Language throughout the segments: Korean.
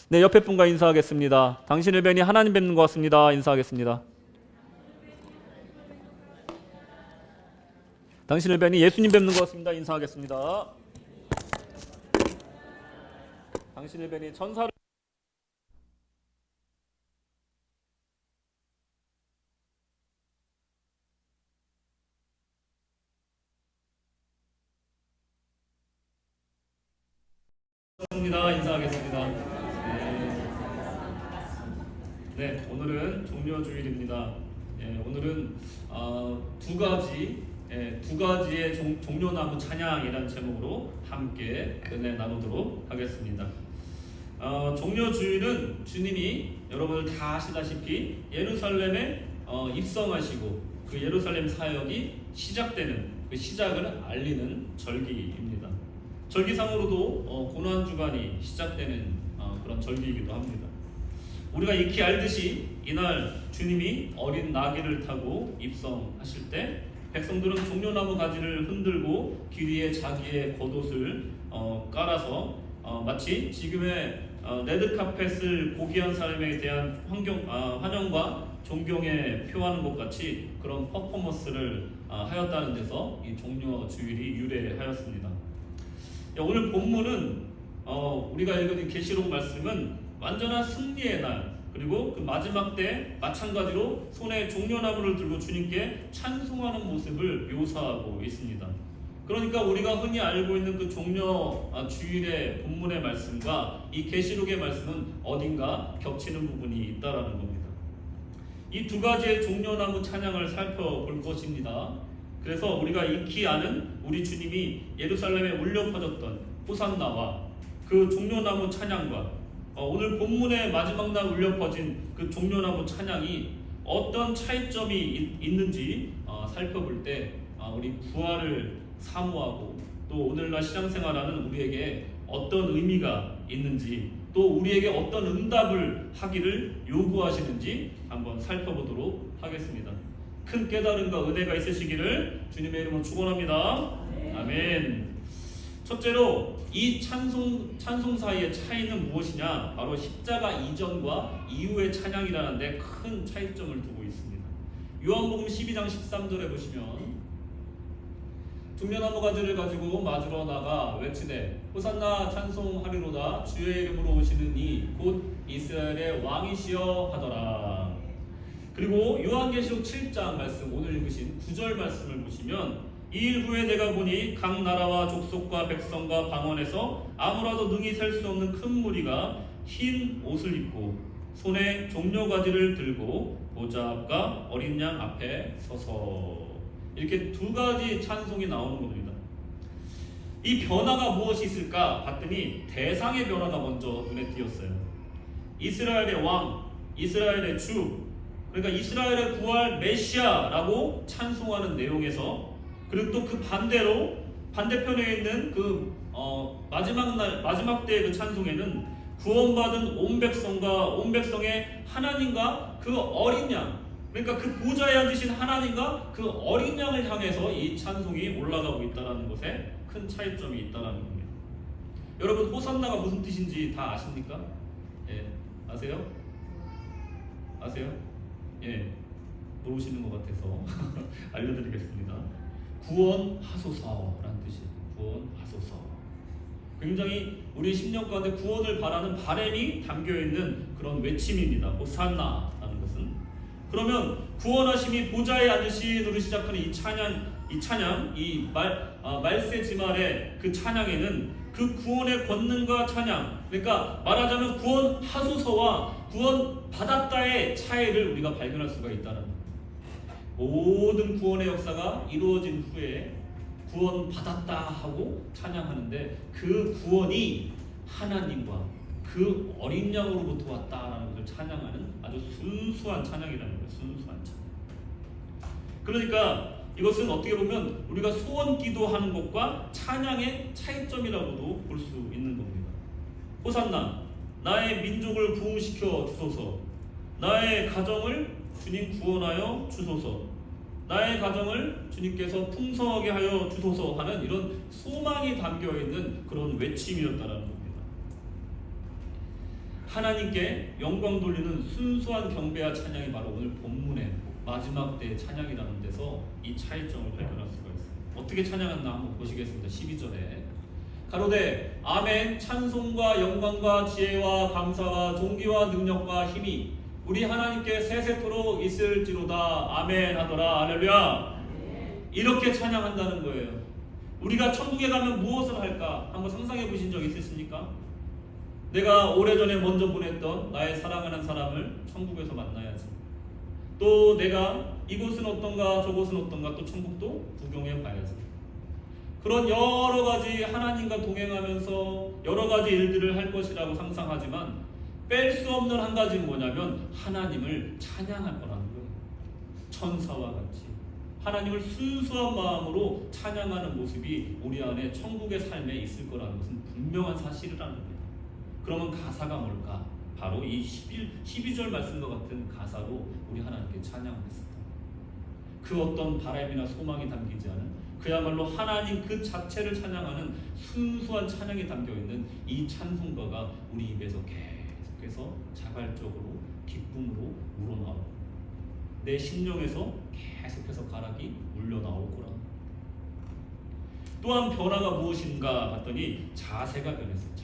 네, 옆에 분과 인사하겠습니다. 당신을 뵈니 하나님 뵙는 것 같습니다. 인사하겠습니다. 당신을 뵈니 예수님 뵙는 것 같습니다. 인사하겠습니다. 당신을 뵈니 천사를 뵙습니다. 인사하겠습니다. 네, 오늘은 종료주일입니다. 오늘은 두 가지의 종려나무 찬양이라는 제목으로 함께 은혜 나누도록 하겠습니다. 종려주일은 주님이 여러분들 다 아시다시피 예루살렘에 입성하시고 그 예루살렘 사역이 시작되는 그 시작을 알리는 절기입니다. 절기상으로도 고난주간이 시작되는 그런 절기이기도 합니다. 우리가 익히 알듯이 이날 주님이 어린 나귀를 타고 입성하실 때 백성들은 종려나무 가지를 흔들고 길 위에 자기의 겉옷을 깔아서 마치 지금의 레드카펫을 고귀한 사람에 대한 환영과 존경에 표하는 것 같이 그런 퍼포먼스를 하였다는 데서 이 종려주일이 유래하였습니다. 오늘 본문은 우리가 읽은 계시록 말씀은 완전한 승리의 날, 그리고 그 마지막 때 마찬가지로 손에 종려나무를 들고 주님께 찬송하는 모습을 묘사하고 있습니다. 그러니까 우리가 흔히 알고 있는 그 종려주일의 본문의 말씀과 이 계시록의 말씀은 어딘가 겹치는 부분이 있다라는 겁니다. 이 두 가지의 종려나무 찬양을 살펴볼 것입니다. 그래서 우리가 익히 아는 우리 주님이 예루살렘에 울려 퍼졌던 호산나와 그 종려나무 찬양과 오늘 본문의 마지막 날 울려 퍼진 그 종려나무 찬양이 어떤 차이점이 있는지 살펴볼 때 우리 부활을 사모하고 또 오늘날 신앙생활하는 우리에게 어떤 의미가 있는지 또 우리에게 어떤 응답을 하기를 요구하시는지 한번 살펴보도록 하겠습니다. 큰 깨달음과 은혜가 있으시기를 주님의 이름으로 축원합니다. 아멘. 첫째로 이 찬송 사이의 차이는 무엇이냐? 바로 십자가 이전과 이후의 찬양이라는 데 큰 차이점을 두고 있습니다. 요한복음 12장 13절에 보시면 종려나무 가지를 가지고 맞으러 나가 외치되 호산나 찬송하리로다 주의 이름으로 오시는 이 곧 이스라엘의 왕이시여 하더라. 그리고 요한계시록 7장 말씀 오늘 읽으신 9절 말씀을 보시면 이 일 후에 내가 보니 각 나라와 족속과 백성과 방언에서 아무라도 능히 셀 수 없는 큰 무리가 흰 옷을 입고 손에 종려가지를 들고 보좌 앞과 어린 양 앞에 서서 이렇게 두 가지 찬송이 나오는 겁니다. 이 변화가 무엇이 있을까 봤더니 대상의 변화가 먼저 눈에 띄었어요. 이스라엘의 왕, 이스라엘의 주, 그러니까 이스라엘의 구할 메시아라고 찬송하는 내용에서 그리고 또 그 반대편에 있는 그 마지막 때의 그 찬송에는 구원받은 온 백성과 온 백성의 하나님과 그 어린 양, 그러니까 그 보좌에 앉으신 하나님과 그 어린 양을 향해서 이 찬송이 올라가고 있다는 것에 큰 차이점이 있다는 겁니다. 여러분 호산나가 무슨 뜻인지 다 아십니까? 예, 아세요? 아세요? 예, 모르시는 것 같아서 알려드리겠습니다. 구원하소서라는 뜻이에요. 구원하소서. 굉장히 우리 심령 가운데 구원을 바라는 바람이 담겨있는 그런 외침입니다. 호산나라는 것은. 그러면 구원하심이 보좌에 앉으신으로 시작하는 이 찬양, 말세지말의 그 찬양에는 그 구원의 권능과 찬양, 그러니까 말하자면 구원하소서와 구원받았다의 차이를 우리가 발견할 수가 있다는 거예요. 모든 구원의 역사가 이루어진 후에 구원받았다 하고 찬양하는데 그 구원이 하나님과 그 어린 양으로부터 왔다라는 것을 찬양하는 아주 순수한 찬양이라는 거예요. 순수한 찬양. 그러니까 이것은 어떻게 보면 우리가 소원 기도하는 것과 찬양의 차이점이라고도 볼 수 있는 겁니다. 호산나, 나의 민족을 부흥시켜 주소서. 나의 가정을 주님 구원하여 주소서. 나의 가정을 주님께서 풍성하게 하여 주소서 하는 이런 소망이 담겨있는 그런 외침이었다는 겁니다. 하나님께 영광 돌리는 순수한 경배와 찬양이 바로 오늘 본문의 마지막 때의 찬양이라는 데서 이 차이점을 발견할 수가 있어요. 어떻게 찬양했나 한번 보시겠습니다. 12절에 가로되 아멘 찬송과 영광과 지혜와 감사와 존귀와 능력과 힘이 우리 하나님께 세세토록 있을지로다 아멘 하더라. 할렐루야. 이렇게 찬양한다는 거예요. 우리가 천국에 가면 무엇을 할까 한번 상상해 보신 적 있으십니까? 내가 오래전에 먼저 보냈던 나의 사랑하는 사람을 천국에서 만나야지. 또 내가 이곳은 어떤가 저곳은 어떤가 또 천국도 구경해 봐야지. 그런 여러 가지 하나님과 동행하면서 여러 가지 일들을 할 것이라고 상상하지만 뺄 수 없는 한 가지는 뭐냐면 하나님을 찬양할 거라는 거예요. 천사와 같이 하나님을 순수한 마음으로 찬양하는 모습이 우리 안에 천국의 삶에 있을 거라는 것은 분명한 사실이라는 겁니다. 그러면 가사가 뭘까? 바로 이 12절 말씀과 같은 가사로 우리 하나님께 찬양하겠습니다. 그 어떤 바람이나 소망이 담기지 않은 그야말로 하나님 그 자체를 찬양하는 순수한 찬양이 담겨있는 이 찬송가가 우리 입에서 계속해서 자발적으로 기쁨으로 우러나오고 내 심령에서 계속해서 가락이 울려나올 거랍니다. 또한 변화가 무엇인가 봤더니 자세가 변했어요.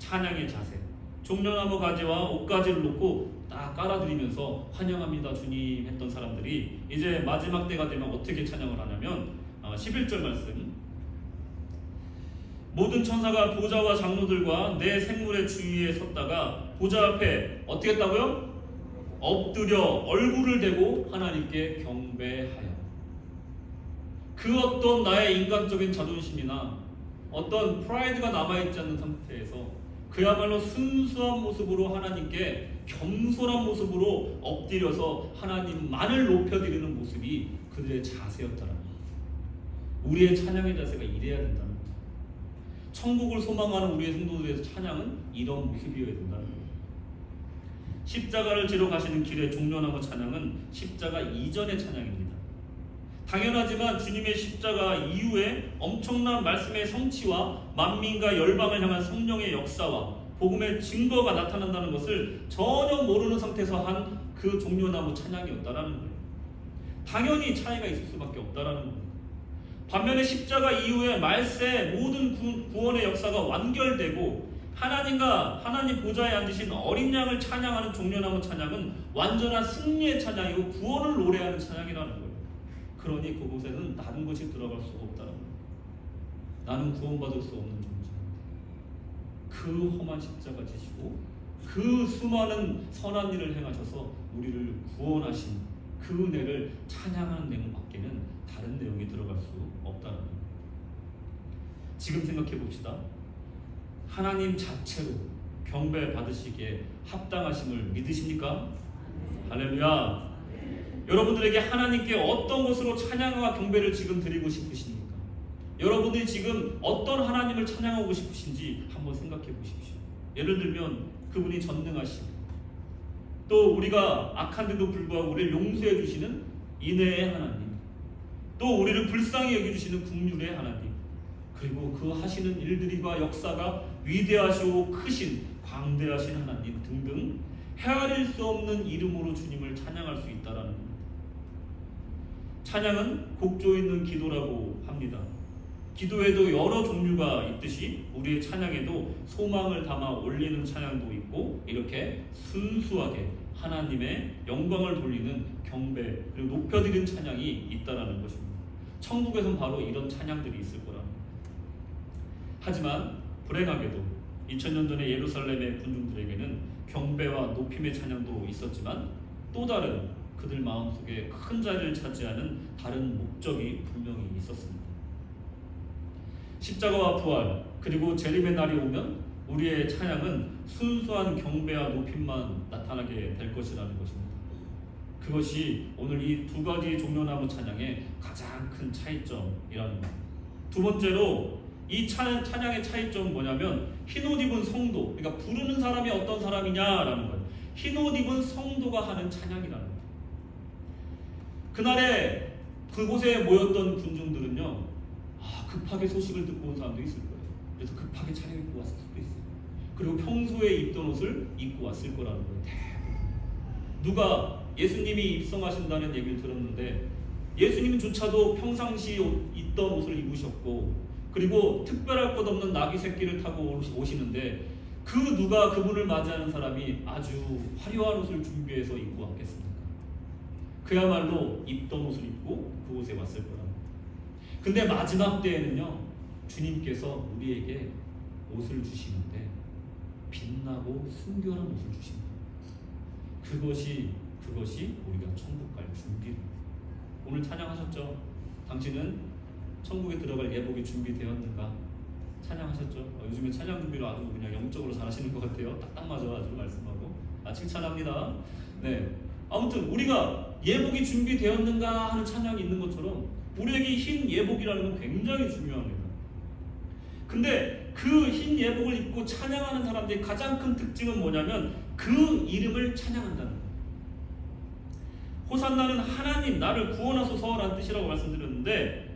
찬양의 자세. 종려나무 가지와 옷가지를 놓고 딱 깔아드리면서 환영합니다 주님 했던 사람들이 이제 마지막 때가 되면 어떻게 찬양을 하냐면 11절 말씀 모든 천사가 보좌와 장로들과 내 생물의 주위에 섰다가 보좌 앞에 어떻게 했다고요? 엎드려 얼굴을 대고 하나님께 경배하여. 그 어떤 나의 인간적인 자존심이나 어떤 프라이드가 남아있지 않는 상태에서 그야말로 순수한 모습으로 하나님께 겸손한 모습으로 엎드려서 하나님만을 높여드리는 모습이 그들의 자세였다는 겁니다. 우리의 찬양의 자세가 이래야 된다는 겁니다. 천국을 소망하는 우리의 성도들의 찬양은 이런 모습이어야 된다는 겁니다. 십자가를 지러 가시는 길의 종려나무 찬양은 십자가 이전의 찬양입니다. 당연하지만 주님의 십자가 이후에 엄청난 말씀의 성취와 만민과 열방을 향한 성령의 역사와 복음의 증거가 나타난다는 것을 전혀 모르는 상태에서 한 그 종려나무 찬양이었다라는 거예요. 당연히 차이가 있을 수밖에 없다라는 겁니다. 반면에 십자가 이후에 말세 모든 구원의 역사가 완결되고 하나님 보좌에 앉으신 어린 양을 찬양하는 종려나무 찬양은 완전한 승리의 찬양이고 구원을 노래하는 찬양이라는 거예요. 그러니 그곳에는 다른 것이 들어갈 수가 없다는 거예요. 나는 구원받을 수 없는 존재입니다. 그 험한 십자가 지시고 그 수많은 선한 일을 행하셔서 우리를 구원하신 그 은혜를 찬양하는 내용밖에는 다른 내용이 들어갈 수 없다는 거예요. 지금 생각해 봅시다. 하나님 자체로 경배 받으시기에 합당하심을 믿으십니까? 할렐루야. 여러분들에게 하나님께 어떤 것으로 찬양과 경배를 지금 드리고 싶으십니까? 여러분들이 지금 어떤 하나님을 찬양하고 싶으신지 한번 생각해 보십시오. 예를 들면 그분이 전능하시고 또 우리가 악한데도 불구하고 우리를 용서해 주시는 인애의 하나님, 또 우리를 불쌍히 여겨주시는 긍휼의 하나님, 그리고 그 하시는 일들과 역사가 위대하시고 크신 광대하신 하나님 등등 헤아릴 수 없는 이름으로 주님을 찬양할 수 있다라는 겁니다. 찬양은 곡조 있는 기도라고 합니다. 기도에도 여러 종류가 있듯이 우리의 찬양에도 소망을 담아 올리는 찬양도 있고 이렇게 순수하게 하나님의 영광을 돌리는 경배 그리고 높여드리는 찬양이 있다라는 것입니다. 천국에선 바로 이런 찬양들이 있을 거랍니다. 하지만 불행하게도 2000년 전에 예루살렘의 군중들에게는 경배와 높임의 찬양도 있었지만 또 다른 그들 마음속에 큰 자리를 차지하는 다른 목적이 분명히 있었습니다. 십자가와 부활 그리고 재림의 날이 오면 우리의 찬양은 순수한 경배와 높임만 나타나게 될 것이라는 것입니다. 그것이 오늘 이 두 가지 종려나무 찬양의 가장 큰 차이점이라는 겁니다. 두 번째로 이 찬양의 차이점은 뭐냐면 흰옷 입은 성도, 그러니까 부르는 사람이 어떤 사람이냐라는 거예요. 흰옷 입은 성도가 하는 찬양이라는 거예요. 그날에 그곳에 모였던 군중들은요, 급하게 소식을 듣고 온 사람도 있을 거예요. 그래서 급하게 차려 입고 왔을 수도 있어요. 그리고 평소에 입던 옷을 입고 왔을 거라는 거예요. 누가 예수님이 입성하신다는 얘기를 들었는데 예수님조차도 평상시 입던 옷을 입으셨고 그리고 특별할 것 없는 나귀 새끼를 타고 오시는데 그 누가 그분을 맞이하는 사람이 아주 화려한 옷을 준비해서 입고 왔겠습니까? 그야말로 입던 옷을 입고 그곳에 왔을 거라. 근데 마지막 때에는요, 주님께서 우리에게 옷을 주시는데 빛나고 순결한 옷을 주십니다. 그것이 우리가 천국 갈 준비입니다. 오늘 찬양하셨죠? 당신은 천국에 들어갈 예복이 준비되었는가? 찬양하셨죠? 요즘에 찬양 준비를 아주 그냥 영적으로 잘하시는 것 같아요. 딱딱 맞아 아주 말씀하고. 칭찬합니다. 네. 아무튼 우리가 예복이 준비되었는가 하는 찬양이 있는 것처럼 우리에게 흰 예복이라는 건 굉장히 중요합니다. 근데 그 흰 예복을 입고 찬양하는 사람들의 가장 큰 특징은 뭐냐면 그 이름을 찬양한다는 거예요. 호산나는 하나님 나를 구원하소서라는 뜻이라고 말씀드렸는데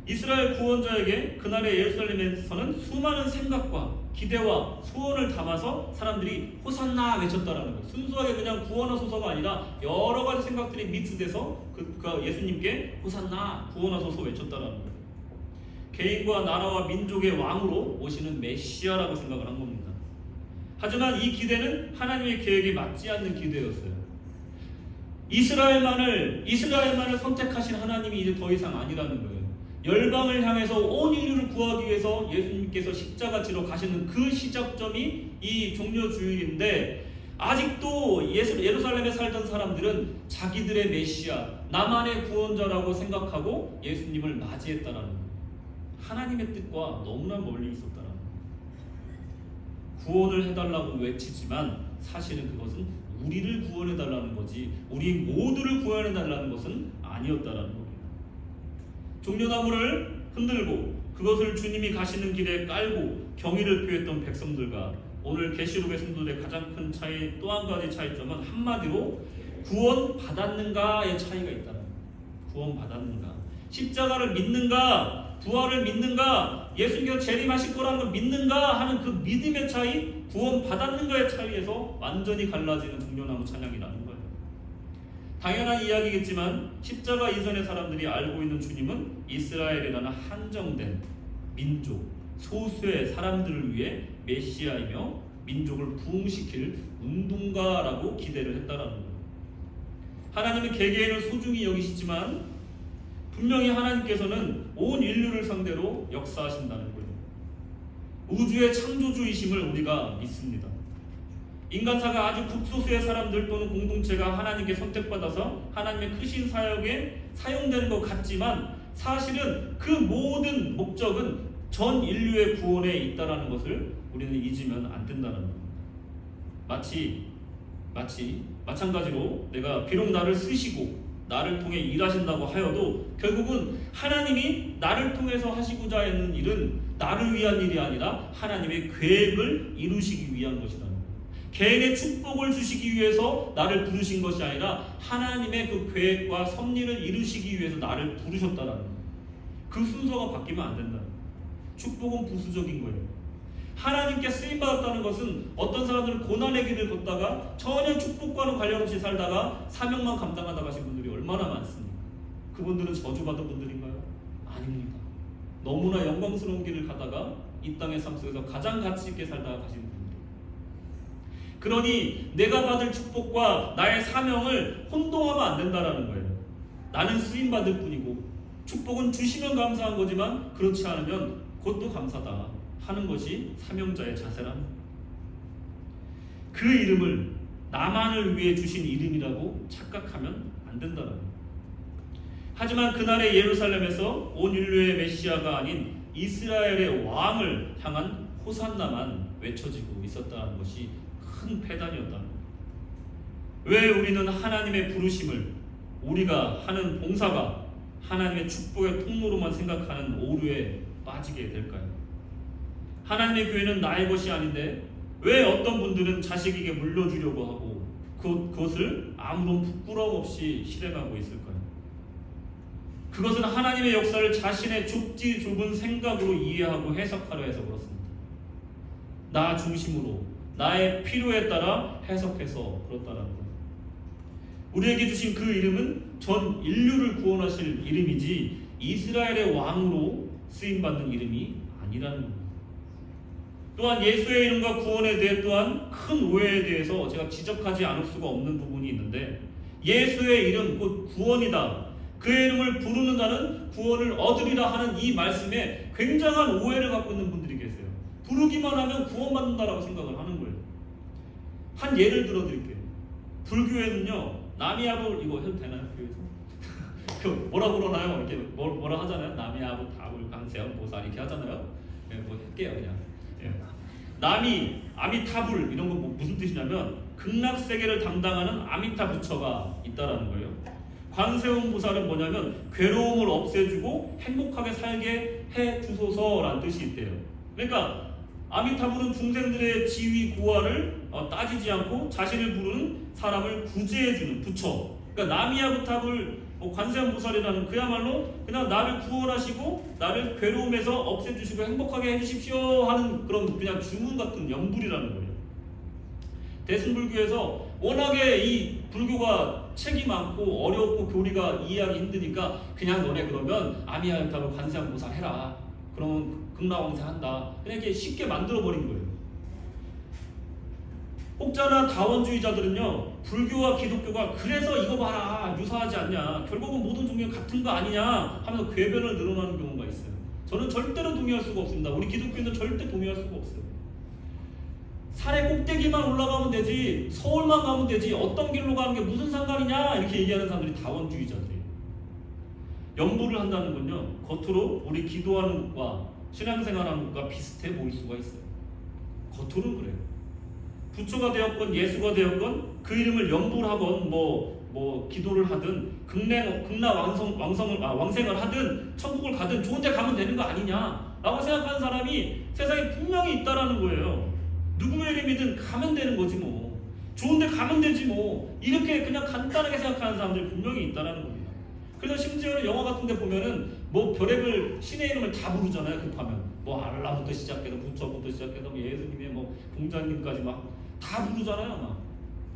이스라엘 구원자에게 그날의 예루살렘에서는 수많은 생각과 기대와 소원을 담아서 사람들이 호산나 외쳤다라는 거예요. 순수하게 그냥 구원하소서가 아니라 여러 가지 생각들이 믹스돼서 그 예수님께 호산나 구원하소서 외쳤다라는 거예요. 개인과 나라와 민족의 왕으로 오시는 메시아라고 생각을 한 겁니다. 하지만 이 기대는 하나님의 계획에 맞지 않는 기대였어요. 이스라엘만을 선택하신 하나님이 이제 더 이상 아니라는 거예요. 열방을 향해서 온 인류를 구하기 위해서 예수님께서 십자가 지러 가시는 그 시작점이 이 종려주일인데 아직도 예루살렘에 살던 사람들은 자기들의 메시아, 나만의 구원자라고 생각하고 예수님을 맞이했다라는 거예요. 하나님의 뜻과 너무나 멀리 있었다라는 거예요. 구원을 해달라고 외치지만 사실은 그것은 우리를 구원해달라는 거지 우리 모두를 구원해달라는 것은 아니었다라는 겁니다. 종려나무를 흔들고 그것을 주님이 가시는 길에 깔고 경의를 표했던 백성들과 오늘 계시록의 성도들의 가장 큰 차이, 또 한 가지 차이점은 한마디로 구원 받았는가의 차이가 있다는 거예요. 구원 받았는가, 십자가를 믿는가, 부활을 믿는가, 예수님께서 재림하실 거라는 걸 믿는가 하는 그 믿음의 차이, 구원 받았는가의 차이에서 완전히 갈라지는 종려나무 찬양이라는 거예요. 당연한 이야기겠지만 십자가 이전의 사람들이 알고 있는 주님은 이스라엘이라는 한정된 민족, 소수의 사람들을 위해 메시아이며 민족을 부흥시킬 운동가라고 기대를 했다라는 거예요. 하나님은 개개인을 소중히 여기시지만 분명히 하나님께서는 온 인류를 상대로 역사하신다는 거예요. 우주의 창조주이심을 우리가 믿습니다. 인간사가 아주 극소수의 사람들 또는 공동체가 하나님께 선택받아서 하나님의 크신 사역에 사용되는 것 같지만 사실은 그 모든 목적은 전 인류의 구원에 있다라는 것을 우리는 잊으면 안 된다는 겁니다. 마찬가지로 내가 비록 나를 쓰시고 나를 통해 일하신다고 하여도 결국은 하나님이 나를 통해서 하시고자 하는 일은 나를 위한 일이 아니라 하나님의 계획을 이루시기 위한 것이다. 개인의 축복을 주시기 위해서 나를 부르신 것이 아니라 하나님의 그 계획과 섭리를 이루시기 위해서 나를 부르셨다라는 거예요. 그 순서가 바뀌면 안 된다. 축복은 부수적인 거예요. 하나님께 쓰임받았다는 것은 어떤 사람들은 고난의 길을 걷다가 전혀 축복과는 관련 없이 살다가 사명만 감당하다 가신 분들이 얼마나 많습니까? 그분들은 저주받은 분들인가요? 아닙니다. 너무나 영광스러운 길을 가다가 이 땅의 삶 속에서 가장 가치 있게 살다가 가신 분들. 그러니 내가 받을 축복과 나의 사명을 혼동하면 안 된다라는 거예요. 나는 쓰임받을 뿐이고 축복은 주시면 감사한 거지만 그렇지 않으면 그것도 감사다 하는 것이 사명자의 자세랍니다. 그 이름을 나만을 위해 주신 이름이라고 착각하면 안 된다는 거예요. 하지만 그날의 예루살렘에서 온 인류의 메시아가 아닌 이스라엘의 왕을 향한 호산나만 외쳐지고 있었다는 것이 큰 패단이었다는 거예요. 왜 우리는 하나님의 부르심을 우리가 하는 봉사가 하나님의 축복의 통로로만 생각하는 오류에 빠지게 될까요? 하나님의 교회는 나의 것이 아닌데 왜 어떤 분들은 자식에게 물려주려고 하고 그것을 아무런 부끄러움 없이 실행하고 있을까요? 그것은 하나님의 역사를 자신의 좁은 생각으로 이해하고 해석하려 해서 그렇습니다. 나 중심으로 나의 필요에 따라 해석해서 그렇다는 거예요. 우리에게 주신 그 이름은 전 인류를 구원하실 이름이지 이스라엘의 왕으로 쓰임받는 이름이 아니라는 겁니다. 또한 예수의 이름과 구원에 대해 또한 큰 오해에 대해서 제가 지적하지 않을 수가 없는 부분이 있는데, 예수의 이름 곧 구원이다, 그의 이름을 부르는 자는 구원을 얻으리라 하는 이 말씀에 굉장한 오해를 갖고 있는 분들이 계세요. 부르기만 하면 구원받는다라고 생각을 하는 거예요. 한 예를 들어드릴게요. 불교에는요, 나미아불, 이거 해도 되나요? 교회에서? 그 뭐라 그러나요? 이렇게 뭐라 하잖아요. 나미아불 다불 강세음 보살 이렇게 하잖아요. 네, 뭐 할게요 그냥. 예. 나미, 아미타불 이런 거 뭐 무슨 뜻이냐면 극락세계를 담당하는 아미타 부처가 있다라는 거예요. 관세음 보살은 뭐냐면 괴로움을 없애주고 행복하게 살게 해주소서라는 뜻이 있대요. 그러니까 아미타불은 중생들의 지위 고하를 따지지 않고 자신을 부르는 사람을 구제해주는 부처. 그러니까 나미아부탑을 관세음보살이라는 그야말로 그냥 나를 구원하시고 나를 괴로움에서 없애주시고 행복하게 해주십시오 하는 그런 그냥 주문 같은 영불이라는 거예요. 대승불교에서 워낙에 이 불교가 책이 많고 어렵고 교리가 이해하기 힘드니까 그냥 너네 그러면 아미아부탑을 관세음보살 해라. 그러면 극락왕생 한다. 그냥 이렇게 쉽게 만들어버린 거예요. 혹자나 다원주의자들은요, 불교와 기독교가 그래서 이거 봐라 유사하지 않냐, 결국은 모든 종교가 같은 거 아니냐 하면서 궤변을 늘어나는 경우가 있어요. 저는 절대로 동의할 수가 없습니다. 우리 기독교는 절대 동의할 수가 없어요. 산의 꼭대기만 올라가면 되지, 서울만 가면 되지, 어떤 길로 가는 게 무슨 상관이냐 이렇게 얘기하는 사람들이 다원주의자들이에요. 연부를 한다는 건요, 겉으로 우리 기도하는 것과 신앙생활하는 것과 비슷해 보일 수가 있어요. 겉으로는 그래요. 부처가 되었건 예수가 되었건 그 이름을 연부를 하건 뭐 기도를 하든 극락 왕생을 하든 천국을 가든 좋은 데 가면 되는 거 아니냐 라고 생각하는 사람이 세상에 분명히 있다라는 거예요. 누구의 이름이든 가면 되는 거지 뭐, 좋은 데 가면 되지 뭐, 이렇게 그냥 간단하게 생각하는 사람들이 분명히 있다라는 겁니다. 그래서 심지어는 영화 같은 데 보면은 뭐 별의별 신의 이름을 다 부르잖아요. 급하면 뭐 알라부터 시작해서 부처부터 시작해서 뭐 예수님의 뭐 공자님까지 막 다 부르잖아요. 막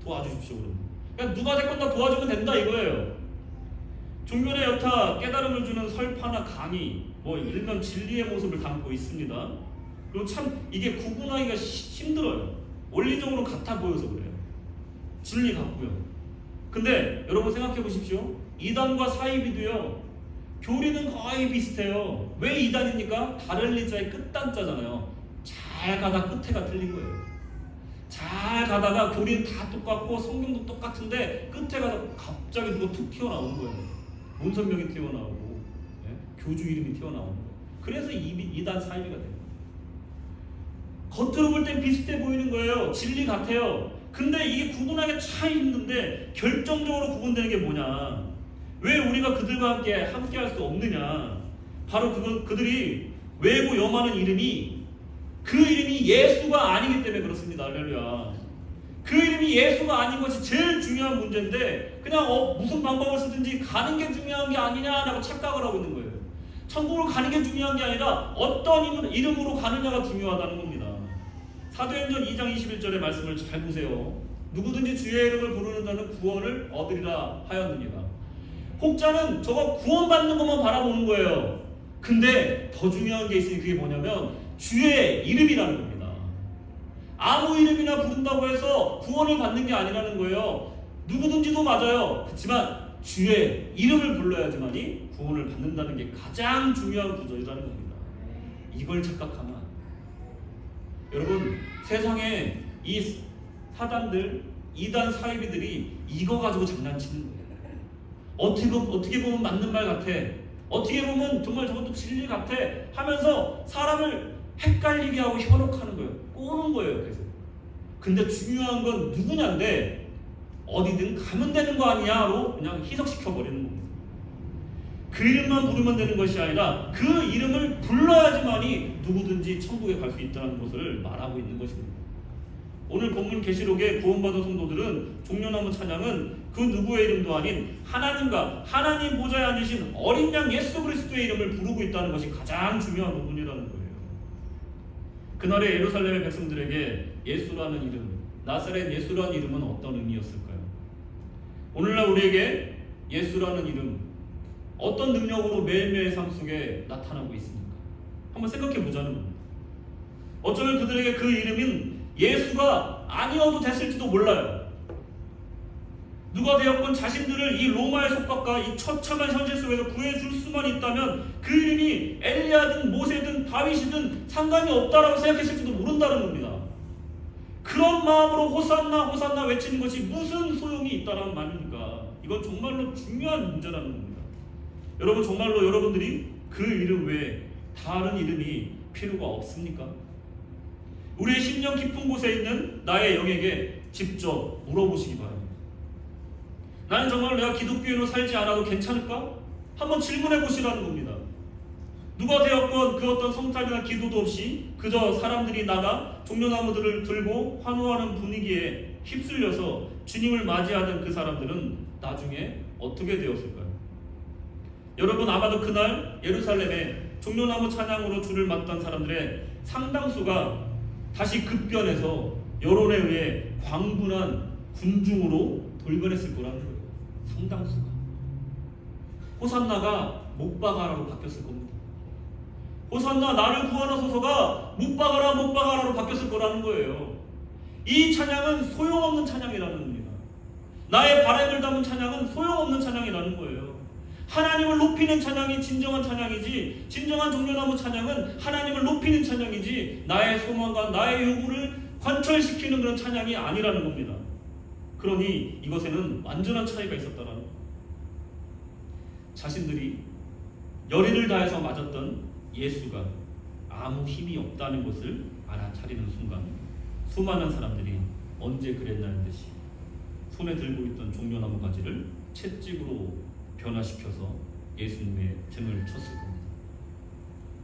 도와주십시오 그러면. 그러니까 누가 됐건 다 도와주면 된다 이거예요. 종교의 여타 깨달음을 주는 설파나 강의, 뭐 일면 진리의 모습을 담고 있습니다. 그리고 참 이게 구분하기가 힘들어요. 원리적으로 같아 보여서 그래요. 진리 같고요. 근데 여러분 생각해 보십시오. 이단과 사이비도요, 교리는 거의 비슷해요. 왜 이단입니까? 다를리자의 끝단자잖아요. 잘 가다 끝에가 틀린 거예요. 잘 가다가 교리는 다 똑같고 성경도 똑같은데 끝에 가서 갑자기 누가 툭 튀어나오는 거예요. 문선명이 튀어나오고, 예? 교주 이름이 튀어나오는 거예요. 그래서 이단 사이비가 돼요. 겉으로 볼 땐 비슷해 보이는 거예요. 진리 같아요. 근데 이게 구분하기 참 힘든데 결정적으로 구분되는 게 뭐냐, 왜 우리가 그들과 함께 할 수 없느냐, 바로 그들이 외고 염하는 이름이 그 이름이 예수가 아니기 때문에 그렇습니다. 할렐루야. 그 이름이 예수가 아닌 것이 제일 중요한 문제인데 그냥 무슨 방법을 쓰든지 가는 게 중요한 게 아니냐라고 착각을 하고 있는 거예요. 천국을 가는 게 중요한 게 아니라 어떤 이름으로 가느냐가 중요하다는 겁니다. 사도행전 2장 21절의 말씀을 잘 보세요. 누구든지 주의 이름을 부르는 자는 구원을 얻으리라 하였느니라. 혹자는 저거 구원받는 것만 바라보는 거예요. 근데 더 중요한 게 있으니 그게 뭐냐면 주의 이름이라는 겁니다. 아무 이름이나 부른다고 해서 구원을 받는 게 아니라는 거예요. 누구든지도 맞아요. 그렇지만 주의 이름을 불러야지만이 구원을 받는다는 게 가장 중요한 구절이라는 겁니다. 이걸 착각하면 여러분, 세상에 이 사단들, 이단 사이비들이 이거 가지고 장난치는 거예요. 어떻게 보면 맞는 말 같아, 어떻게 보면 정말 저것도 진리 같아 하면서 사람을 헷갈리게 하고 현혹하는 거예요. 꼬는 거예요. 그래서 근데 중요한 건 누구냐인데 어디든 가면 되는 거 아니냐로 그냥 희석시켜 버리는 겁니다. 그 이름만 부르면 되는 것이 아니라 그 이름을 불러야지만이 누구든지 천국에 갈 수 있다는 것을 말하고 있는 것입니다. 오늘 본문 계시록의 구원받은 성도들은 종려나무 찬양은 그 누구의 이름도 아닌 하나님과 하나님 보좌에 앉으신 어린 양 예수 그리스도의 이름을 부르고 있다는 것이 가장 중요한 부분이라는 거예요. 그날의 예루살렘의 백성들에게 예수라는 이름, 나사렛 예수라는 이름은 어떤 의미였을까요? 오늘날 우리에게 예수라는 이름 어떤 능력으로 매일매일 삶 속에 나타나고 있습니까? 한번 생각해 보자는 겁니다. 어쩌면 그들에게 그 이름은 예수가 아니어도 됐을지도 몰라요. 누가 되었건 자신들을 이 로마의 속박과 이 처참한 현실 속에서 구해줄 수만 있다면 그 이름이 엘리야든 모세든 다윗이든 상관이 없다라고 생각했을지도 모른다는 겁니다. 그런 마음으로 호산나 호산나 외치는 것이 무슨 소용이 있다는 말입니까? 이건 정말로 중요한 문제라는 겁니다. 여러분, 정말로 여러분들이 그 이름 외에 다른 이름이 필요가 없습니까? 우리의 심령 깊은 곳에 있는 나의 영에게 직접 물어보시기 바랍니다. 나는 정말 내가 기독교인으로 살지 않아도 괜찮을까? 한번 질문해 보시라는 겁니다. 누가 되었건 그 어떤 성찰이나 기도도 없이 그저 사람들이 나가 종려나무들을 들고 환호하는 분위기에 휩쓸려서 주님을 맞이하는 그 사람들은 나중에 어떻게 되었을까요? 여러분, 아마도 그날 예루살렘에 종려나무 찬양으로 주를 맞던 사람들의 상당수가 다시 급변해서 여론에 의해 광분한 군중으로 돌변했을 거라는 거예요. 상당수가. 호산나가 못 박아라로 바뀌었을 겁니다. 호산나 나를 구원하소서가 못 박아라로 바뀌었을 거라는 거예요. 이 찬양은 소용없는 찬양이라는 겁니다. 나의 바람을 담은 찬양은 소용없는 찬양이라는 거예요. 하나님을 높이는 찬양이 진정한 찬양이지, 진정한 종려나무 찬양은 하나님을 높이는 찬양이지 나의 소망과 나의 요구를 관철시키는 그런 찬양이 아니라는 겁니다. 그러니 이것에는 완전한 차이가 있었다라는 겁니다. 자신들이 열의를 다해서 맞았던 예수가 아무 힘이 없다는 것을 알아차리는 순간 수많은 사람들이 언제 그랬냐는 듯이 손에 들고 있던 종려나무 가지를 채찍으로 변화시켜서 예수님의 등을 쳤을 겁니다.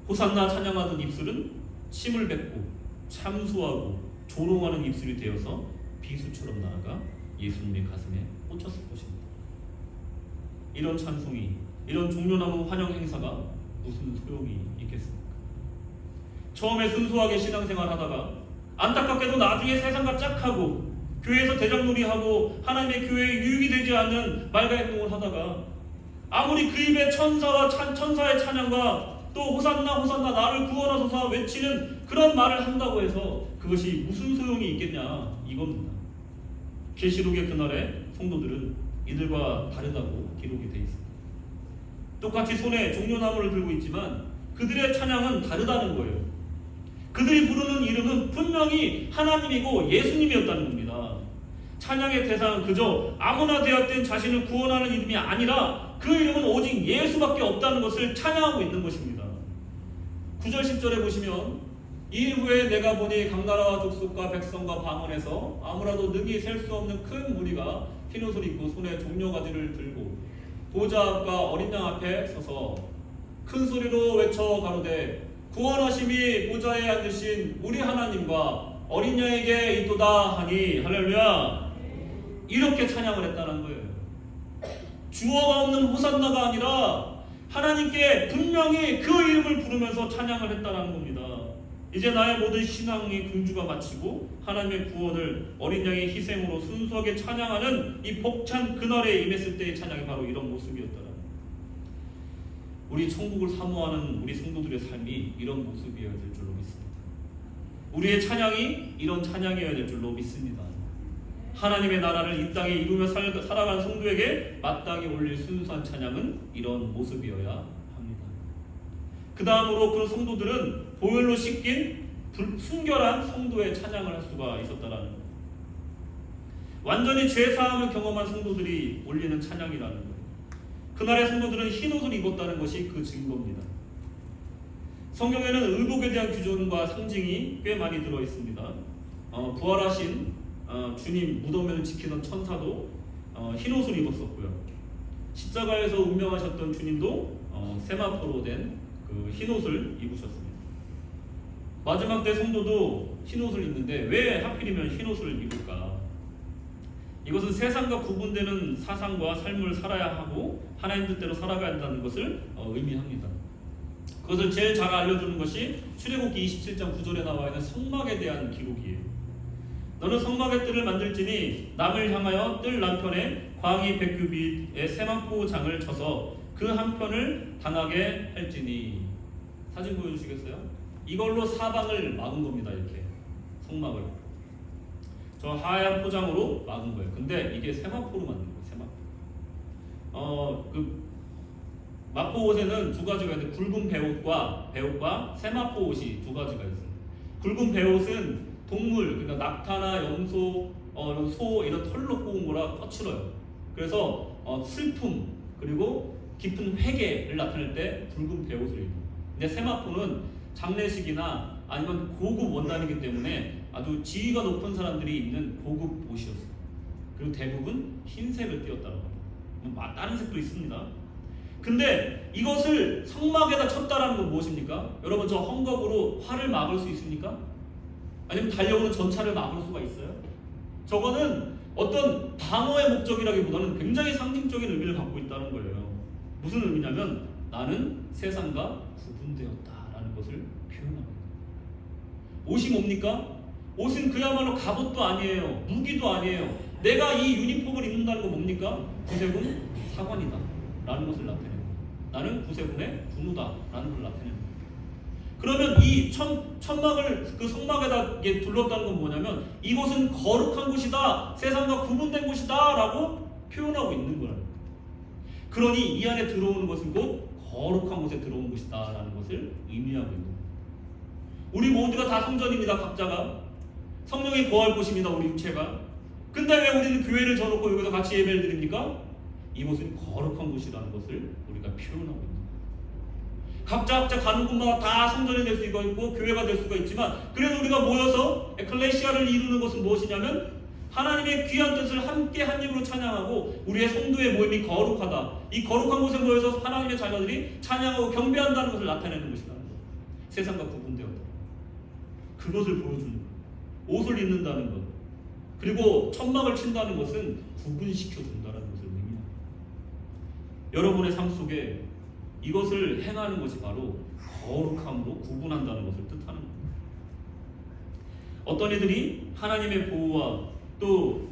호산나 찬양하던 입술은 침을 뱉고 참수하고 조롱하는 입술이 되어서 비수처럼 나아가 예수님의 가슴에 꽂혔을 것입니다. 이런 찬송이, 이런 종려나무 환영 행사가 무슨 소용이 있겠습니까? 처음에 순수하게 신앙생활 하다가 안타깝게도 나중에 세상과 짝하고 교회에서 대장놀이하고 하나님의 교회에 유익이 되지 않는 말과 행동을 하다가 아무리 그 입에 천사의 찬양과 또 호산나 호산나 나를 구원하소서 외치는 그런 말을 한다고 해서 그것이 무슨 소용이 있겠냐 이겁니다. 계시록의 그날의 성도들은 이들과 다르다고 기록이 되어 있습니다. 똑같이 손에 종려나무를 들고 있지만 그들의 찬양은 다르다는 거예요. 그들이 부르는 이름은 분명히 하나님이고 예수님이었다는 겁니다. 찬양의 대상은 그저 아무나 되었든 자신을 구원하는 이름이 아니라 그 이름은 오직 예수밖에 없다는 것을 찬양하고 있는 것입니다. 9절 10절에 보시면 이후에 내가 보니 각나라와 족속과 백성과 방언에서 아무라도 능히 셀 수 없는 큰 무리가 흰옷을 입고 손에 종려가지를 들고 보좌 앞과 어린 양 앞에 서서 큰 소리로 외쳐 가로되 구원하심이 보좌에 앉으신 우리 하나님과 어린 양에게 있도다 하니 할렐루야. 이렇게 찬양을 했다는 거예요. 주어가 없는 호산나가 아니라 하나님께 분명히 그 이름을 부르면서 찬양을 했다는 겁니다. 이제 나의 모든 신앙의 긍주가 마치고 하나님의 구원을 어린 양의 희생으로 순수하게 찬양하는 이 벅찬 그날에 임했을 때의 찬양이 바로 이런 모습이었다는 겁니다. 우리 천국을 사모하는 우리 성도들의 삶이 이런 모습이어야 될 줄로 믿습니다. 우리의 찬양이 이런 찬양이어야 될 줄로 믿습니다. 하나님의 나라를 이 땅에 이루며 살아가는 성도에게 마땅히 올릴 순수한 찬양은 이런 모습이어야 합니다. 그 다음으로 그 성도들은 보혈로 씻긴 순결한 성도의 찬양을 할 수가 있었다라는 거예요. 완전히 죄사함을 경험한 성도들이 올리는 찬양이라는 거예요. 그날의 성도들은 흰옷을 입었다는 것이 그 증거입니다. 성경에는 의복에 대한 규정과 상징이 꽤 많이 들어있습니다. 부활하신 주님 무덤을 지키던 천사도 흰옷을 입었었고요. 십자가에서 운명하셨던 주님도 세마포로 된 그 흰옷을 입으셨습니다. 마지막 때 성도도 흰옷을 입는데 왜 하필이면 흰옷을 입을까? 이것은 세상과 구분되는 사상과 삶을 살아야 하고 하나님 뜻대로 살아가야 한다는 것을 의미합니다. 그것을 제일 잘 알려주는 것이 출애굽기 27장 9절에 나와 있는 성막에 대한 기록이에요. 너는 성막의 뜰을 만들지니 남을 향하여 뜰 남편에 광이 100규빗의 세마포 장을 쳐서 그 한편을 당하게 할지니. 사진 보여주시겠어요? 이걸로 사방을 막은 겁니다. 이렇게 성막을 저 하얀 포장으로 막은 거예요. 근데 이게 세마포로 만든 거예요. 세마포. 그 마포 옷에는 두 가지가 있는데 굵은 배옷과 세마포 옷이 두 가지가 있어요. 굵은 배옷은 동물, 그러니까 낙타나 염소, 소 이런 털로 꼬은 거라 거칠어요. 그래서 슬픔 그리고 깊은 회개를 나타낼 때 굵은 배옷을 입어요. 근데 세마포는 장례식이나 아니면 고급 원단이기 때문에 아주 지위가 높은 사람들이 입는 고급 옷이었어요. 그리고 대부분 흰색을 띄었다는 겁니다. 다른 색도 있습니다. 근데 이것을 성막에다 쳤다라는 건 무엇입니까? 여러분, 저 헝겊으로 활을 막을 수 있습니까? 아니면 달려오는 전차를 막을 수가 있어요? 저거는 어떤 방어의 목적이라기보다는 굉장히 상징적인 의미를 갖고 있다는 거예요. 무슨 의미냐면 나는 세상과 구분되었다라는 것을 표현합니다. 옷이 뭡니까? 옷은 그야말로 갑옷도 아니에요. 무기도 아니에요. 내가 이 유니폼을 입는다는 건 뭡니까? 구세군 사관이다 라는 것을 나타내는 거예요. 나는 구세군의 군우다 라는 것을 나타내는 거예요. 그러면 이 천막을 그 성막에다 둘렀다는 건 뭐냐면 이곳은 거룩한 곳이다, 세상과 구분된 곳이다 라고 표현하고 있는 거예요. 그러니 이 안에 들어오는 것은 곧 거룩한 곳에 들어온 것이다 라는 것을 의미하고 있는 거예요. 우리 모두가 다 성전입니다. 각자가 성령이 거할 곳입니다. 우리 육체가. 근데 왜 우리는 교회를 져놓고 여기서 같이 예배를 드립니까? 이곳은 거룩한 곳이라는 것을 우리가 표현하고 있는 거예요. 각자 가는 곳마다 다 성전이 될 수가 있고 교회가 될 수가 있지만 그래도 우리가 모여서 에클레시아를 이루는 것은 무엇이냐면 하나님의 귀한 뜻을 함께 한 입으로 찬양하고 우리의 성도의 모임이 거룩하다. 이 거룩한 곳에 모여서 하나님의 자녀들이 찬양하고 경배한다는 것을 나타내는 것이라는 거예요. 세상과 구분되었다. 그것을 보여주는 거예요. 옷을 입는다는 것 그리고 천막을 친다는 것은 구분시켜준다는 것을 의미합니다. 여러분의 삶 속에 이것을 행하는 것이 바로 거룩함으로 구분한다는 것을 뜻하는 겁니다. 어떤 이들이 하나님의 보호와 또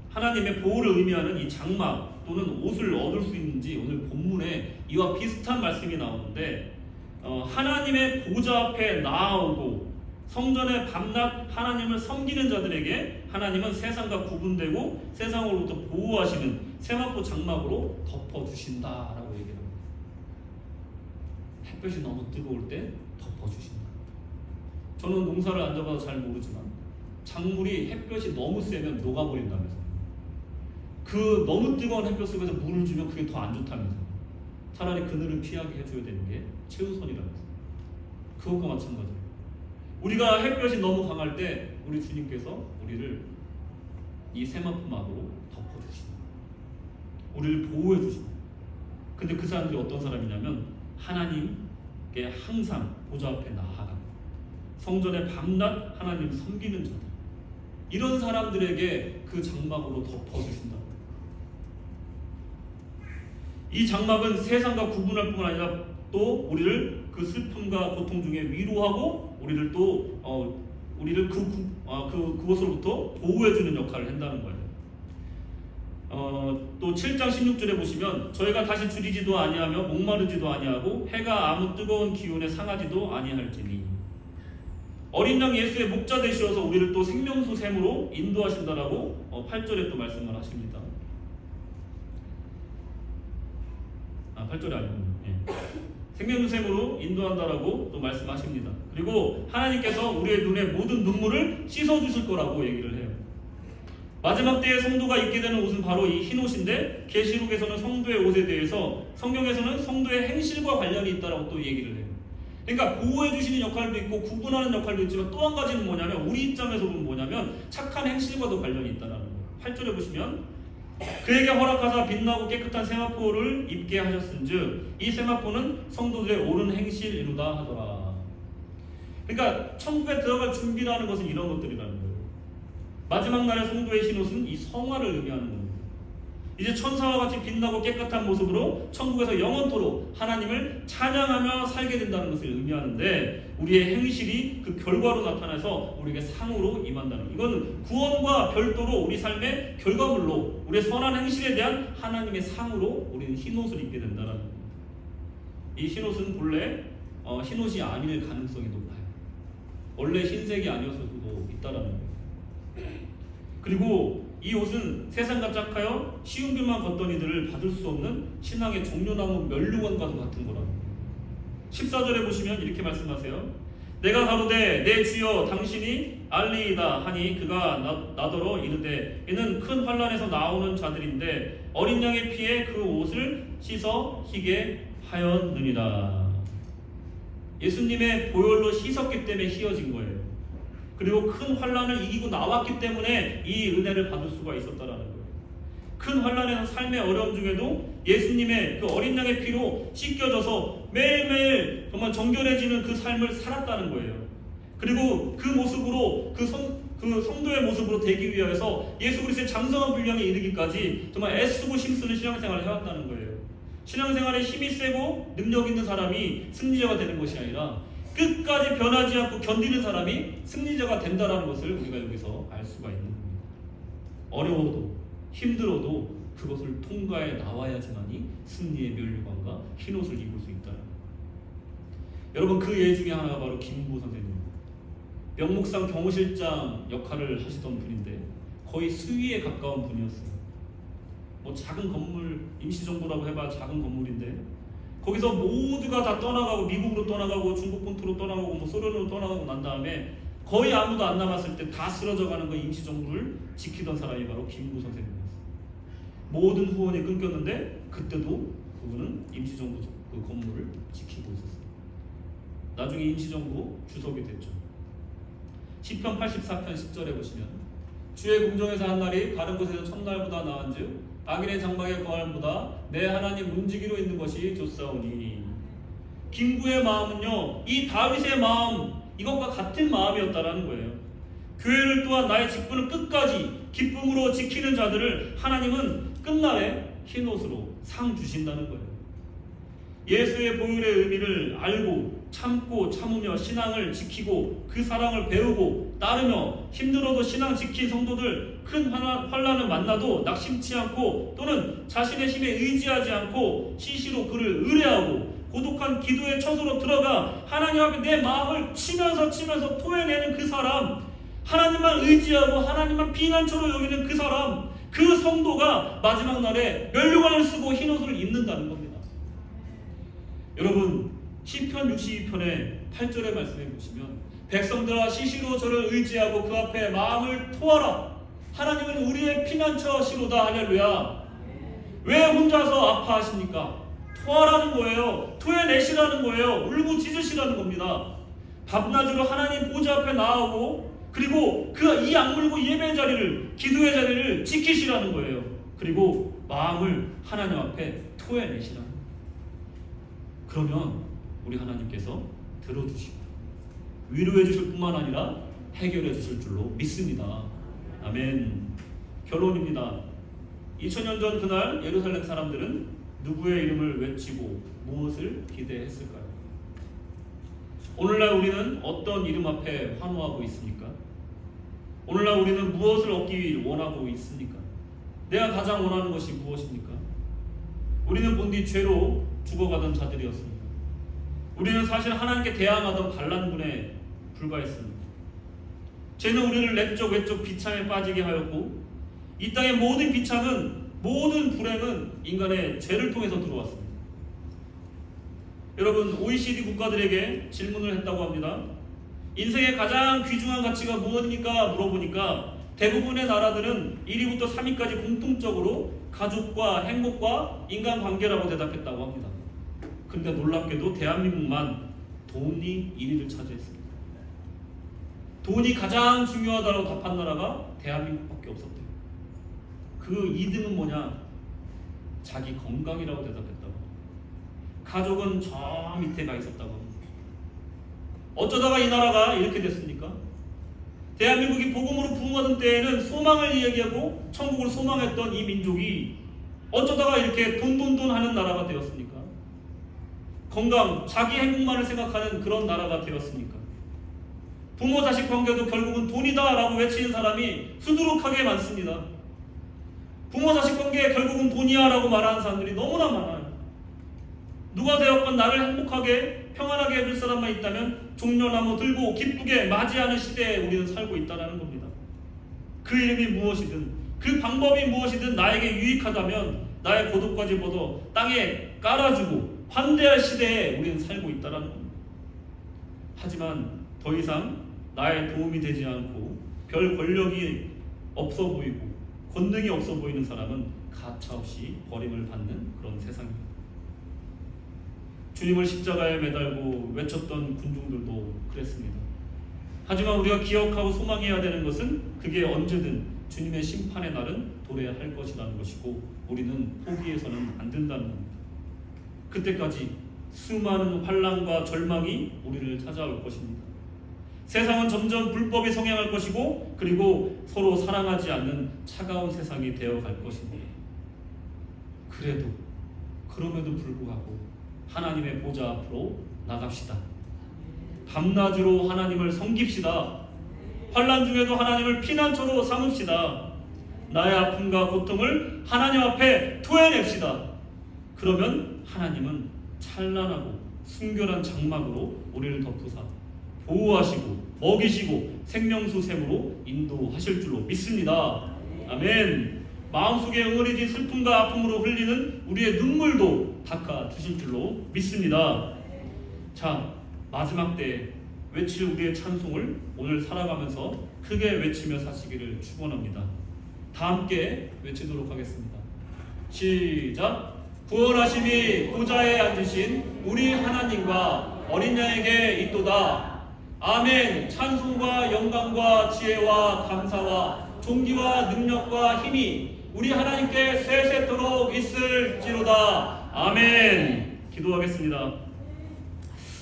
하나님의 보호를 의미하는 이 장막 또는 옷을 얻을 수 있는지 오늘 본문에 이와 비슷한 말씀이 나오는데 하나님의 보좌 앞에 나아오고 성전의 밤낮 하나님을 섬기는 자들에게 하나님은 세상과 구분되고 세상으로부터 보호하시는 세마포 장막으로 덮어주신다라고 얘기합니다. 햇볕이 너무 뜨거울 때 덮어주신다. 저는 농사를 안 잡아서 잘 모르지만 작물이 햇볕이 너무 세면 녹아버린다면서 그 너무 뜨거운 햇볕 속에서 물을 주면 그게 더 안 좋다면서 차라리 그늘을 피하게 해줘야 되는 게 최우선이라면서 그것과 마찬가지예요. 우리가 햇볕이 너무 강할 때 우리 주님께서 우리를 이 세마포막으로 덮어주신다. 우리를 보호해 주신다. 근데 그 사람들이 어떤 사람이냐면 하나님께 항상 보좌 앞에 나아가 성전의 밤낮 하나님을 섬기는 자들, 이런 사람들에게 그 장막으로 덮어주신다. 이 장막은 세상과 구분할 뿐만 아니라 또 우리를 그 슬픔과 고통 중에 위로하고 우리를 또 우리를 그곳으로부터 보호해주는 역할을 한다는 거예요. 또 7장 16절에 보시면 저희가 다시 줄이지도 아니하며 목마르지도 아니하고 해가 아무 뜨거운 기운에 상하지도 아니할지니. 어린 양 예수의 목자 되시어서 우리를 또 생명수 샘으로 인도하신다라고 8절에 또 말씀을 하십니다. 8절이 아니군요. 예. 생명수 샘으로 인도한다라고 또 말씀하십니다. 그리고 하나님께서 우리의 눈에 모든 눈물을 씻어주실 거라고 얘기를 해요. 마지막 때에 성도가 입게 되는 옷은 바로 이 흰 옷인데 계시록에서는 성도의 옷에 대해서 성경에서는 성도의 행실과 관련이 있다라고 또 얘기를 해요. 그러니까 보호해 주시는 역할도 있고 구분하는 역할도 있지만 또 한 가지는 뭐냐면 우리 입장에서 보면 뭐냐면 착한 행실과도 관련이 있다라는 거예요. 8절에 보시면 그에게 허락하사 빛나고 깨끗한 세마포를 입게 하셨은즉 이 세마포는 성도들의 옳은 행실이로다 하더라. 그러니까 천국에 들어갈 준비라는 것은 이런 것들이라는 거예요. 마지막 날의 성도의 흰옷은 이 성화를 의미하는 겁니다. 이제 천사와 같이 빛나고 깨끗한 모습으로 천국에서 영원토록 하나님을 찬양하며 살게 된다는 것을 의미하는데, 우리의 행실이 그 결과로 나타나서 우리에게 상으로 임한다는 것. 이건 구원과 별도로 우리 삶의 결과물로 우리의 선한 행실에 대한 하나님의 상으로 우리는 흰옷을 입게 된다는 겁니다. 이 흰옷은 본래 흰옷이 아닐 가능성이 높아요. 원래 흰색이 아니었어도 있다라는 거예요. 그리고 이 옷은 세상과 짝하여 쉬운 길만 걷던 이들을 받을 수 없는 신앙의 종려나무 면류관과도 같은 거라는 거예요. 14절에 보시면 이렇게 말씀하세요. 내가 가로되 내 주여 당신이 알리이다 하니 그가 나더러 이르되 이는 큰 환난에서 나오는 자들인데 어린 양의 피에 그 옷을 씻어 희게 하였느니라. 예수님의 보혈로 씻었기 때문에 희어진 거예요. 그리고 큰 환난을 이기고 나왔기 때문에 이 은혜를 받을 수가 있었다라는 거예요. 큰 환난에서 삶의 어려움 중에도 예수님의 그 어린 양의 피로 씻겨져서 매일매일 정말 정결해지는 그 삶을 살았다는 거예요. 그리고 그 모습으로 그 성도의 모습으로 되기 위해서 예수 그리스도의 장성한 분량에 이르기까지 정말 애쓰고 힘쓰는 신앙생활을 해왔다는 거예요. 신앙생활에 힘이 세고 능력 있는 사람이 승리자가 되는 것이 아니라 끝까지 변하지 않고 견디는 사람이 승리자가 된다는 것을 우리가 여기서 알 수가 있는 겁니다. 어려워도 힘들어도 그것을 통과해 나와야지만이 승리의 면류관과 흰옷을 입을 수 있다는 거예요. 여러분, 그 예 중에 하나가 바로 김구 선생님입니다. 명목상 경호실장 역할을 하시던 분인데 거의 수위에 가까운 분이었어요. 뭐 작은 건물, 임시정부라고 해봐 작은 건물인데 거기서 모두가 다 떠나가고 미국으로 떠나가고 중국 본토로 떠나가고 뭐 소련으로 떠나가고 난 다음에 거의 아무도 안 남았을 때 다 쓰러져가는 그 임시정부를 지키던 사람이 바로 김구 선생님이었어요. 모든 후원이 끊겼는데 그때도 그분은 임시정부 그 건물을 지키고 있었어요. 나중에 임시정부 주석이 됐죠. 시편 84편 10절에 보시면 주의 궁정에서 한 날이 다른 곳에서 첫날보다 나은즉 악인의 장막의 거함보다 내 하나님 문지기로 있는 것이 좋사오니. 김구의 마음은요, 이 다윗의 마음 이것과 같은 마음이었다라는 거예요. 교회를 또한 나의 직분을 끝까지 기쁨으로 지키는 자들을 하나님은 끝날에 흰옷으로 상 주신다는 거예요. 예수의 보혈의 의미를 알고 참고 참으며 신앙을 지키고 그 사랑을 배우고 따르며 힘들어도 신앙 지킨 성도들 큰 환난을 만나도 낙심치 않고 또는 자신의 힘에 의지하지 않고 시시로 그를 의뢰하고 고독한 기도의 처소로 들어가 하나님 앞에 내 마음을 치면서 토해내는 그 사람, 하나님만 의지하고 하나님만 피난처로 여기는 그 사람, 그 성도가 마지막 날에 면류관을 쓰고 흰옷을 입는다는 겁니다. 여러분, 시편 62편의 8절의 말씀에 보시면 백성들아 시시로 저를 의지하고 그 앞에 마음을 토하라. 하나님은 우리의 피난처시로다. 할렐루야. 왜 혼자서 아파하십니까? 토하라는 거예요. 토해내시라는 거예요. 울부짖으시라는 겁니다. 밤낮으로 하나님 보좌 앞에 나오고 그리고 그 이 악물고 예배의 자리를, 기도의 자리를 지키시라는 거예요. 그리고 마음을 하나님 앞에 토해내시라는 거예요. 그러면 우리 하나님께서 들어주시고 위로해 주실 뿐만 아니라 해결해 주실 줄로 믿습니다. 아멘. 결론입니다. 2000년 전 그날 예루살렘 사람들은 누구의 이름을 외치고 무엇을 기대했을까요? 오늘날 우리는 어떤 이름 앞에 환호하고 있습니까? 오늘날 우리는 무엇을 얻기 원하고 있습니까? 내가 가장 원하는 것이 무엇입니까? 우리는 본디 죄로 죽어가던 자들이었습니다. 우리는 사실 하나님께 대항하던 반란군에 불과했습니다. 죄는 우리를 내적 외적 비참에 빠지게 하였고 이 땅의 모든 비참은, 모든 불행은 인간의 죄를 통해서 들어왔습니다. 여러분, OECD 국가들에게 질문을 했다고 합니다. 인생의 가장 귀중한 가치가 무엇입니까? 물어보니까 대부분의 나라들은 1위부터 3위까지 공통적으로 가족과 행복과 인간관계라고 대답했다고 합니다. 그런데 놀랍게도 대한민국만 돈이 1위를 차지했습니다. 돈이 가장 중요하다고 답한 나라가 대한민국밖에 없었대요. 그 2등은 뭐냐? 자기 건강이라고 대답했다고. 가족은 저 밑에 가 있었다고 합니다. 어쩌다가 이 나라가 이렇게 됐습니까? 대한민국이 복음으로 부흥하던 때에는 소망을 이야기하고 천국을 소망했던 이 민족이 어쩌다가 이렇게 돈 하는 나라가 되었습니까? 건강, 자기 행복만을 생각하는 그런 나라가 되었습니까? 부모 자식 관계도 결국은 돈이다 라고 외치는 사람이 수두룩하게 많습니다. 부모 자식 관계 결국은 돈이야 라고 말하는 사람들이 너무나 많아요. 누가 되었건 나를 행복하게 평안하게 해줄 사람만 있다면 종려나무 들고 기쁘게 맞이하는 시대에 우리는 살고 있다는 겁니다. 그 이름이 무엇이든 그 방법이 무엇이든 나에게 유익하다면 나의 고독과 집어도 땅에 깔아주고 환대할 시대에 우리는 살고 있다는 겁니다. 하지만 더 이상 나의 도움이 되지 않고 별 권력이 없어 보이고 권능이 없어 보이는 사람은 가차없이 버림을 받는 그런 세상입니다. 주님을 십자가에 매달고 외쳤던 군중들도 그랬습니다. 하지만 우리가 기억하고 소망해야 되는 것은 그게 언제든 주님의 심판의 날은 도래할 것이라는 것이고 우리는 포기해서는 안 된다는 겁니다. 그때까지 수많은 환난과 절망이 우리를 찾아올 것입니다. 세상은 점점 불법이 성행할 것이고 그리고 서로 사랑하지 않는 차가운 세상이 되어갈 것입니다. 그럼에도 불구하고 하나님의 보좌 앞으로 나갑시다. 밤낮으로 하나님을 섬깁시다. 환난 중에도 하나님을 피난처로 삼읍시다. 나의 아픔과 고통을 하나님 앞에 토해냅시다. 그러면 하나님은 찬란하고 순결한 장막으로 우리를 덮으사 보호하시고 먹이시고 생명수 샘으로 인도하실 줄로 믿습니다. 아멘. 마음속에 응어리진 슬픔과 아픔으로 흘리는 우리의 눈물도 닦아주실 줄로 믿습니다. 자, 마지막 때 외칠 우리의 찬송을 오늘 살아가면서 크게 외치며 사시기를 축원합니다. 다 함께 외치도록 하겠습니다. 시작. 구원하심이 보좌에 앉으신 우리 하나님과 어린 양에게 있도다. 아멘. 찬송과 영광과 지혜와 감사와 존귀와 능력과 힘이 우리 하나님께 세세토록 있을지로다. 아멘. 기도하겠습니다.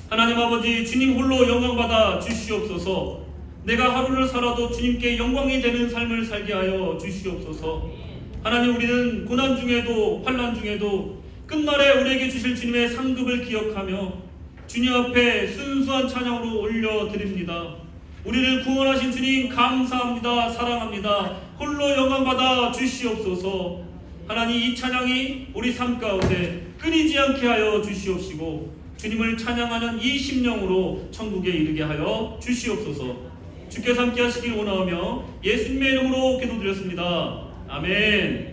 하나님 아버지, 주님 홀로 영광받아 주시옵소서. 내가 하루를 살아도 주님께 영광이 되는 삶을 살게 하여 주시옵소서. 하나님, 우리는 고난 중에도 환난 중에도 끝날에 우리에게 주실 주님의 상급을 기억하며 주님 앞에 순수한 찬양으로 올려드립니다. 우리를 구원하신 주님 감사합니다. 사랑합니다. 홀로 영광받아 주시옵소서. 하나님, 이 찬양이 우리 삶 가운데 끊이지 않게 하여 주시옵시고 주님을 찬양하는 이 심령으로 천국에 이르게 하여 주시옵소서. 주께서 함께 하시길 원하오며 예수님의 이름으로 기도드렸습니다. 아멘.